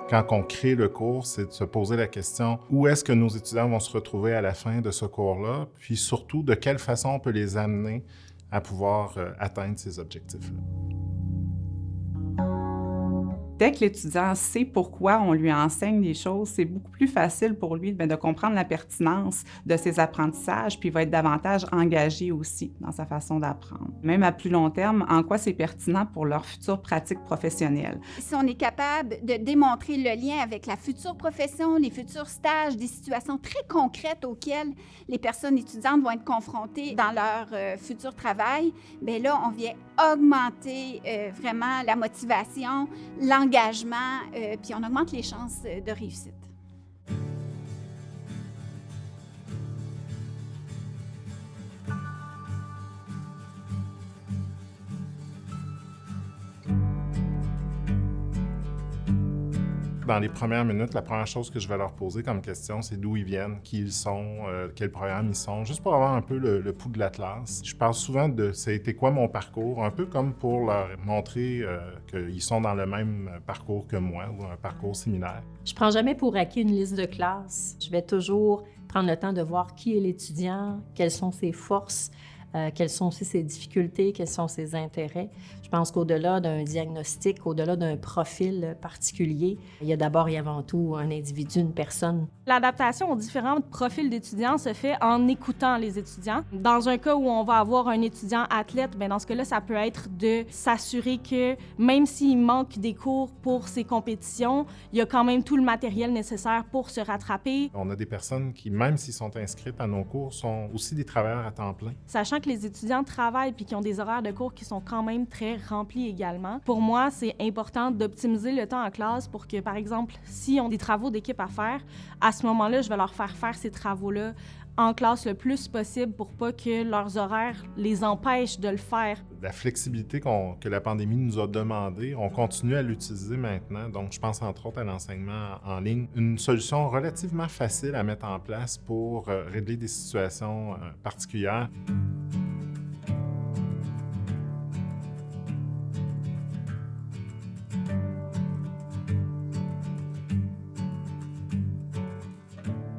Quand on crée le cours, c'est de se poser la question où est-ce que nos étudiants vont se retrouver à la fin de ce cours-là, puis surtout de quelle façon on peut les amener à pouvoir atteindre ces objectifs-là. Dès que l'étudiant sait pourquoi on lui enseigne des choses, c'est beaucoup plus facile pour lui de comprendre la pertinence de ses apprentissages, puis il va être davantage engagé aussi dans sa façon d'apprendre. Même à plus long terme, en quoi c'est pertinent pour leur future pratique professionnelle. Si on est capable de démontrer le lien avec la future profession, les futurs stages, des situations très concrètes auxquelles les personnes étudiantes vont être confrontées dans leur futur travail, bien là, on vient augmenter vraiment la motivation, l'engagement, puis on augmente les chances de réussite. Dans les premières minutes, la première chose que je vais leur poser comme question, c'est d'où ils viennent, qui ils sont, quel programme ils sont, juste pour avoir un peu le pouls de la classe. Je parle souvent de « ça a été quoi mon parcours », un peu comme pour leur montrer qu'ils sont dans le même parcours que moi ou un parcours similaire. Je prends jamais pour acquis une liste de classe. Je vais toujours prendre le temps de voir qui est l'étudiant, quelles sont ses forces, quelles sont aussi ses difficultés, quels sont ses intérêts. Je pense qu'au-delà d'un diagnostic, au-delà d'un profil particulier, il y a d'abord et avant tout un individu, une personne. L'adaptation aux différents profils d'étudiants se fait en écoutant les étudiants. Dans un cas où on va avoir un étudiant athlète, bien dans ce cas-là, ça peut être de s'assurer que même s'il manque des cours pour ses compétitions, il y a quand même tout le matériel nécessaire pour se rattraper. On a des personnes qui, même s'ils sont inscrites à nos cours, sont aussi des travailleurs à temps plein. Sachant que les étudiants travaillent puis qu'ils ont des horaires de cours qui sont quand même très remplis également. Pour moi, c'est important d'optimiser le temps en classe pour que, par exemple, s'ils ont des travaux d'équipe à faire, à ce moment-là, je vais leur faire faire ces travaux-là en classe le plus possible pour pas que leurs horaires les empêchent de le faire. La flexibilité que la pandémie nous a demandé, on continue à l'utiliser maintenant. Donc, je pense entre autres à l'enseignement en ligne. Une solution relativement facile à mettre en place pour régler des situations particulières.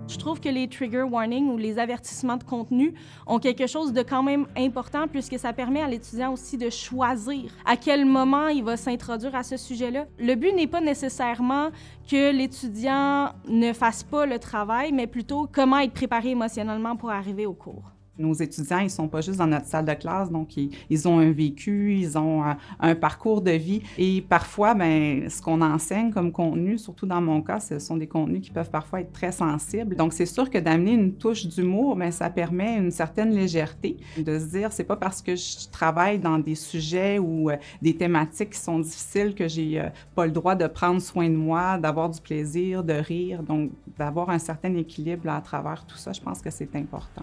Je trouve que les trigger warnings ou les avertissements de contenu ont quelque chose de quand même important puisque ça permet à l'étudiant aussi de choisir à quel moment il va s'introduire à ce sujet-là. Le but n'est pas nécessairement que l'étudiant ne fasse pas le travail, mais plutôt comment être préparé émotionnellement pour arriver au cours. Nos étudiants, ils ne sont pas juste dans notre salle de classe, donc ils ont un vécu, ils ont un parcours de vie. Et parfois, bien, ce qu'on enseigne comme contenu, surtout dans mon cas, ce sont des contenus qui peuvent parfois être très sensibles. Donc, c'est sûr que d'amener une touche d'humour, bien, ça permet une certaine légèreté, de se dire, c'est pas parce que je travaille dans des sujets ou des thématiques qui sont difficiles que j'ai pas le droit de prendre soin de moi, d'avoir du plaisir, de rire. Donc, d'avoir un certain équilibre là, à travers tout ça, je pense que c'est important.